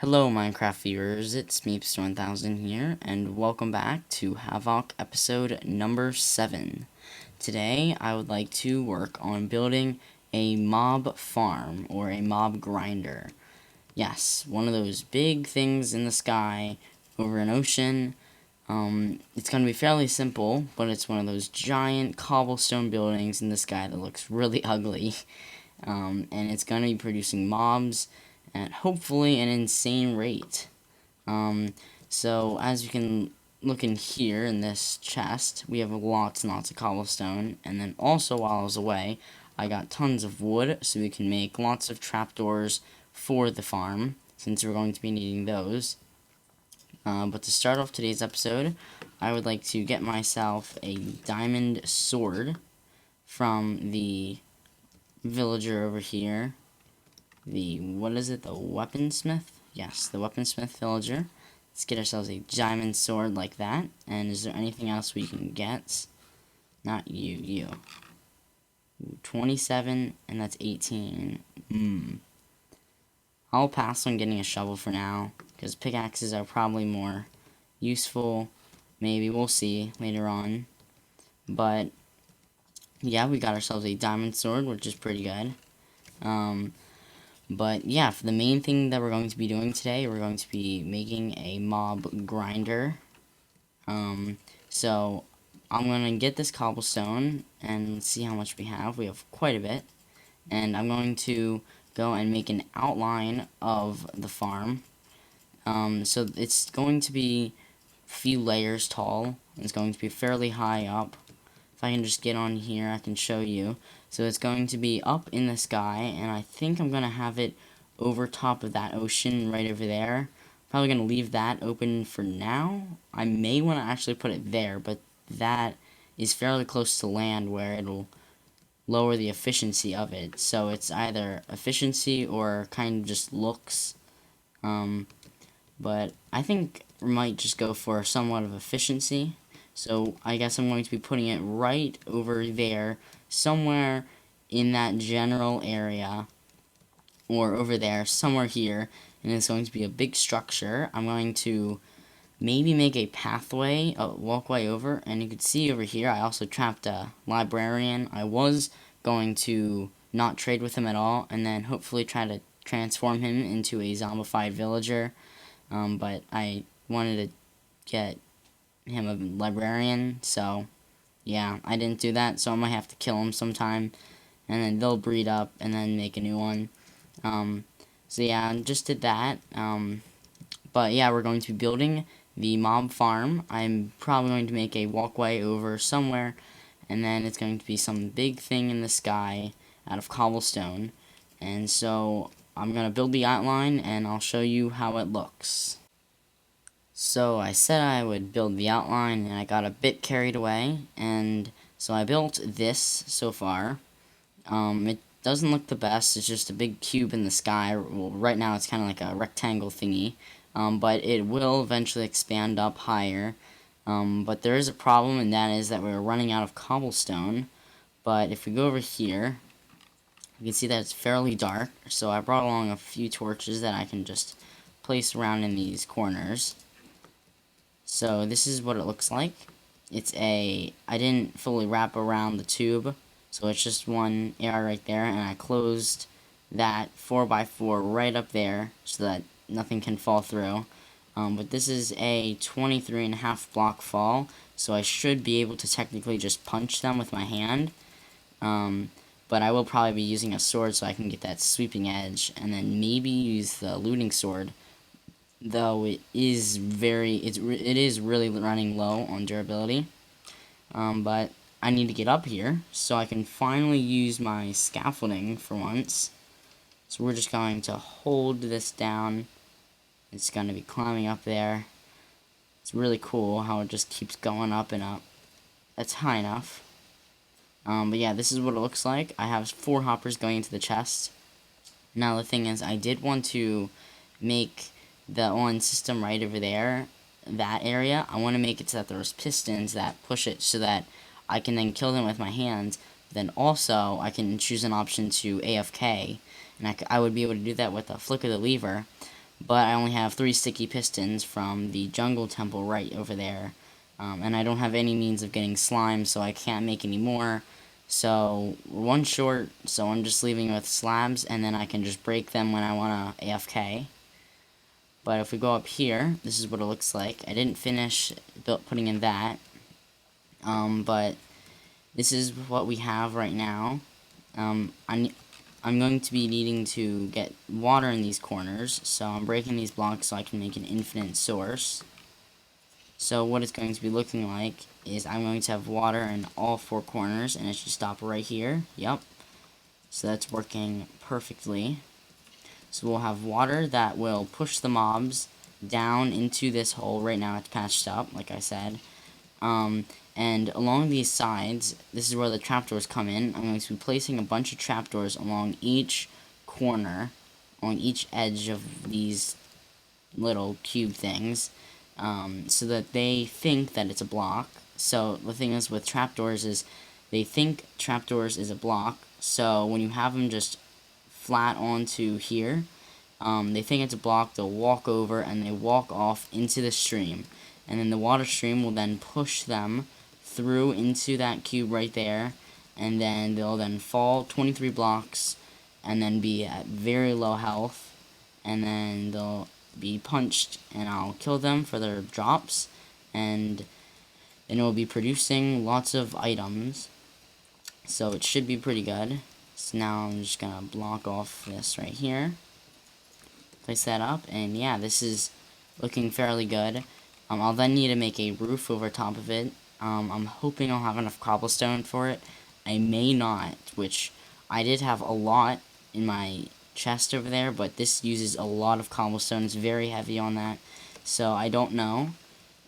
Hello Minecraft viewers, it's Meeps1000 here, and welcome back to Havoc episode number 7. Today I would like to work on building a mob farm, or a mob grinder. Yes, one of those big things in the sky over an ocean. It's going to be fairly simple, but it's one of those giant cobblestone buildings in the sky that looks really ugly. And it's going to be producing mobs at hopefully an insane rate. So as you can look in here in this chest, we have lots and lots of cobblestone, and then also while I was away, I got tons of wood so we can make lots of trapdoors for the farm, since we're going to be needing those. But to start off today's episode, I would like to get myself a diamond sword from the villager over here. The weaponsmith? Yes, the weaponsmith villager. Let's get ourselves a diamond sword like that. And is there anything else we can get? Not you. 27, and that's 18. I'll pass on getting a shovel for now, because pickaxes are probably more useful. Maybe, we'll see later on. But, yeah, we got ourselves a diamond sword, which is pretty good. But yeah, for the main thing that we're going to be doing today, we're going to be making a mob grinder. So I'm going to get this cobblestone and see how much we have. We have quite a bit. And I'm going to go and make an outline of the farm. So it's going to be a few layers tall. It's going to be fairly high up. If I can just get on here, I can show you. So it's going to be up in the sky, and I think I'm going to have it over top of that ocean right over there. Probably going to leave that open for now. I may want to actually put it there, but that is fairly close to land where it'll lower the efficiency of it. So it's either efficiency or kind of just looks. But I think we might just go for somewhat of efficiency. So I guess I'm going to be putting it right over there, somewhere in that general area, or over there, somewhere here, and it's going to be a big structure. I'm going to maybe make a pathway, a walkway over, and you can see over here I also trapped a librarian. I was going to not trade with him at all, and then hopefully try to transform him into a zombified villager, but I wanted to get him a librarian, so yeah, I didn't do that, so I might have to kill him sometime, and then they'll breed up and then make a new one. So yeah, I just did that. But yeah, we're going to be building the mob farm. I'm probably going to make a walkway over somewhere, and then it's going to be some big thing in the sky out of cobblestone. And so I'm going to build the outline, and I'll show you how it looks. So I said I would build the outline, and I got a bit carried away, and so I built this so far. It doesn't look the best. It's just a big cube in the sky. Well, right now it's kind of like a rectangle thingy, but it will eventually expand up higher. But there is a problem, and that is that we're running out of cobblestone. But if we go over here, you can see that it's fairly dark, so I brought along a few torches that I can just place around in these corners. So this is what it looks like. I didn't fully wrap around the tube, so it's just one area right there, and I closed that 4x4 right up there so that nothing can fall through. But this is a 23.5 block fall, so I should be able to technically just punch them with my hand. But I will probably be using a sword so I can get that sweeping edge, and then maybe use the looting sword. Though it is really running low on durability. But I need to get up here so I can finally use my scaffolding for once. So we're just going to hold this down. It's going to be climbing up there. It's really cool how it just keeps going up and up. That's high enough. But yeah, this is what it looks like. I have 4 hoppers going into the chest. Now the thing is, I did want to make the one system right over there, that area, I want to make it so that there's pistons that push it so that I can then kill them with my hands. Then also, I can choose an option to AFK, and I would be able to do that with a flick of the lever. but I only have 3 sticky pistons from the jungle temple right over there. And I don't have any means of getting slime, so I can't make any more. So, we're one short, so I'm just leaving with slabs, and then I can just break them when I want to AFK. But if we go up here, this is what it looks like. I didn't finish putting in that. But this is what we have right now. I'm going to be needing to get water in these corners, so I'm breaking these blocks so I can make an infinite source. So what it's going to be looking like is I'm going to have water in all 4 corners, and it should stop right here. Yep. So that's working perfectly. So we'll have water that will push the mobs down into this hole. Right now it's patched up, like I said. And along these sides, this is where the trapdoors come in. I'm going to be placing a bunch of trapdoors along each corner, on each edge of these little cube things, so that they think that it's a block. So the thing is with trapdoors is they think trapdoors is a block, so when you have them just flat onto here, they think it's a block, they'll walk over and they walk off into the stream. And then the water stream will then push them through into that cube right there, and then they'll then fall 23 blocks and then be at very low health, and then they'll be punched and I'll kill them for their drops, and then it will be producing lots of items, so it should be pretty good. So now I'm just gonna block off this right here, place that up, and yeah, this is looking fairly good. I'll then need to make a roof over top of it. I'm hoping I'll have enough cobblestone for it. I may not, which I did have a lot in my chest over there, but this uses a lot of cobblestone. It's very heavy on that, so I don't know.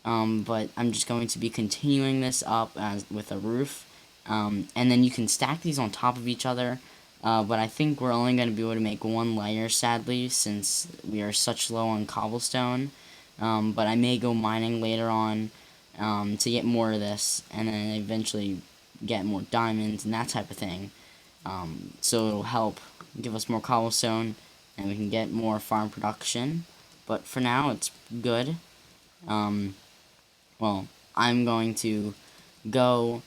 But I'm just going to be continuing this up with a roof. And then you can stack these on top of each other. But I think we're only going to be able to make 1 layer, sadly, since we are such low on cobblestone. But I may go mining later on to get more of this, and then eventually get more diamonds and that type of thing. So it'll help give us more cobblestone, and we can get more farm production. But for now, it's good. Well, I'm going to go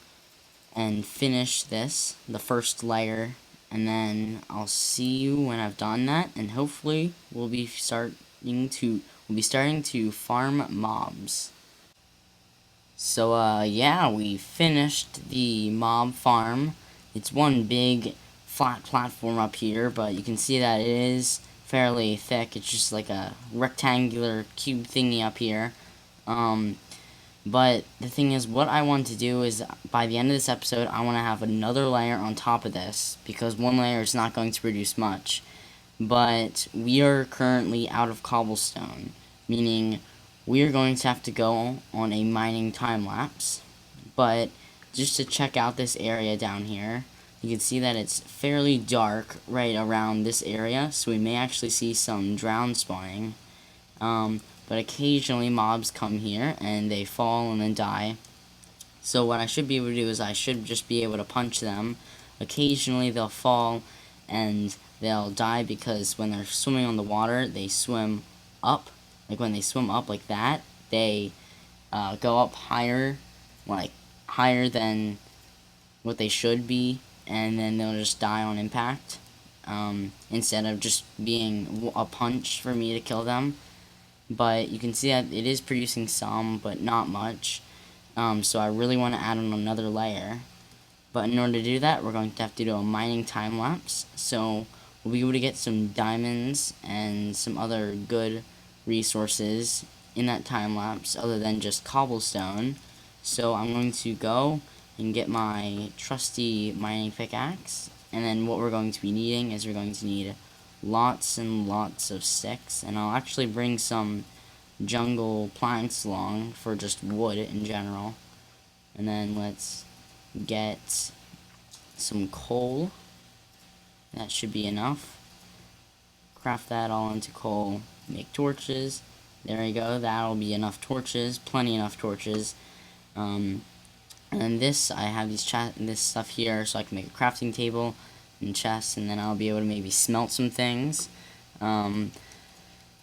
and finish this, the first layer, and then I'll see you when I've done that, and hopefully we'll be starting to farm mobs. So yeah, we finished the mob farm. It's one big flat platform up here, but you can see that it is fairly thick. It's just like a rectangular cube thingy up here. But the thing is, what I want to do is, by the end of this episode, I want to have another layer on top of this, because 1 layer is not going to produce much. But we are currently out of cobblestone, meaning we are going to have to go on a mining time lapse. But just to check out this area down here, you can see that it's fairly dark right around this area, so we may actually see some drown spawning. But occasionally mobs come here and they fall and then die. So what I should be able to do is I should just be able to punch them. Occasionally they'll fall and they'll die because when they're swimming on the water, they swim up. Like when they swim up like that, they go up higher, like higher than what they should be, and then they'll just die on impact, instead of just being a punch for me to kill them. But you can see that it is producing some, but not much. So I really want to add on another layer. But in order to do that, we're going to have to do a mining time lapse. So we'll be able to get some diamonds and some other good resources in that time lapse, other than just cobblestone. So I'm going to go and get my trusty mining pickaxe. And then what we're going to be needing is we're going to need lots and lots of sticks, and I'll actually bring some jungle planks along for just wood in general. And then let's get some coal. That should be enough. Craft that all into coal, make torches. There you go, that'll be enough torches, plenty enough torches. And then this, I have this stuff here so I can make a crafting table and chests, and then I'll be able to maybe smelt some things.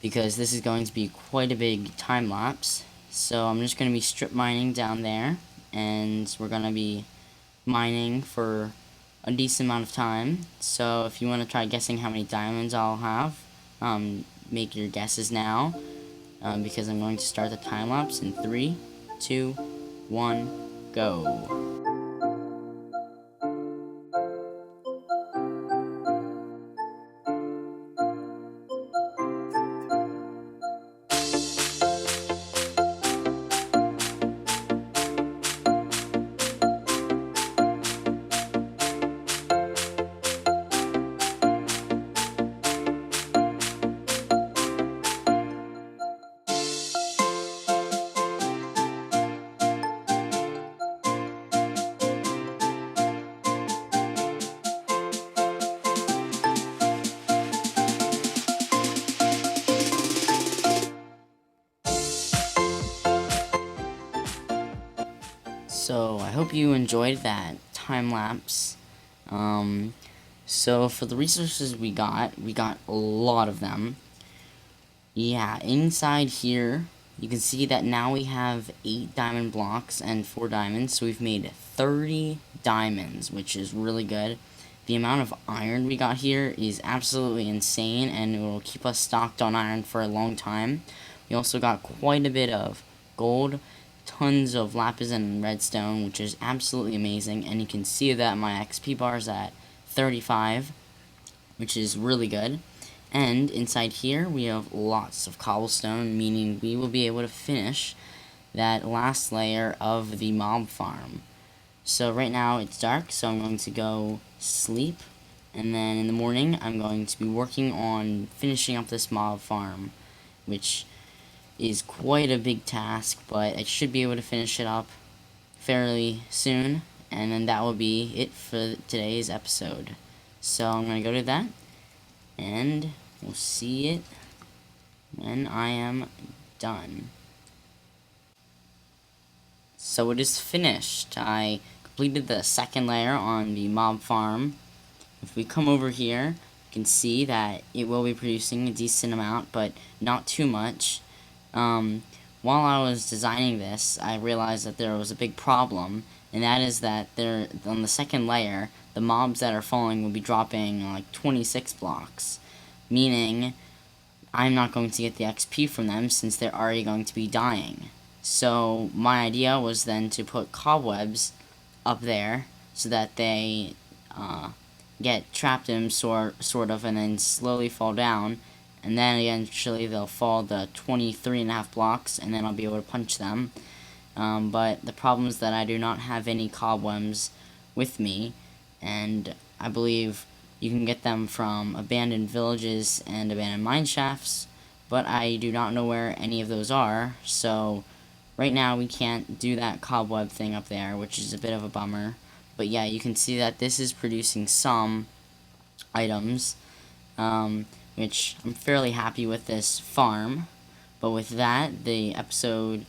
because this is going to be quite a big time lapse. So I'm just going to be strip mining down there, and we're going to be mining for a decent amount of time. So if you want to try guessing how many diamonds I'll have, make your guesses now, because I'm going to start the time lapse in 3, 2, 1, go. So I hope you enjoyed that time lapse. So for the resources we got a lot of them. Yeah, inside here, you can see that now we have 8 diamond blocks and 4 diamonds, so we've made 30 diamonds, which is really good. The amount of iron we got here is absolutely insane, and it will keep us stocked on iron for a long time. We also got quite a bit of gold, tons of lapis and redstone, which is absolutely amazing, and you can see that my XP bar is at 35, which is really good. And inside here we have lots of cobblestone, meaning we will be able to finish that last layer of the mob farm. So right now it's dark, so I'm going to go sleep, and then in the morning I'm going to be working on finishing up this mob farm, which is quite a big task, but I should be able to finish it up fairly soon, and then that will be it for today's episode. So I'm going to go to that, and we'll see it when I am done. So it is finished. I completed the second layer on the mob farm. If we come over here, you can see that it will be producing a decent amount, but not too much. While I was designing this, I realized that there was a big problem, and that is that on the second layer, the mobs that are falling will be dropping like 26 blocks, meaning I'm not going to get the XP from them since they're already going to be dying. So my idea was then to put cobwebs up there so that they get trapped in sort of, and then slowly fall down, and then eventually they'll fall the 23.5 blocks, and then I'll be able to punch them. But the problem is that I do not have any cobwebs with me, and I believe you can get them from abandoned villages and abandoned mine shafts, but I do not know where any of those are, so right now we can't do that cobweb thing up there, which is a bit of a bummer. But yeah, you can see that this is producing some items, which I'm fairly happy with this farm. But with that, the episode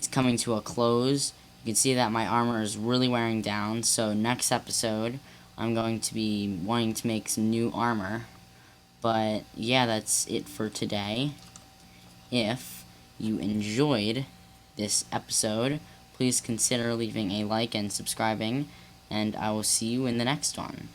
is coming to a close. You can see that my armor is really wearing down, so next episode I'm going to be wanting to make some new armor. But yeah, that's it for today. If you enjoyed this episode, please consider leaving a like and subscribing, and I will see you in the next one.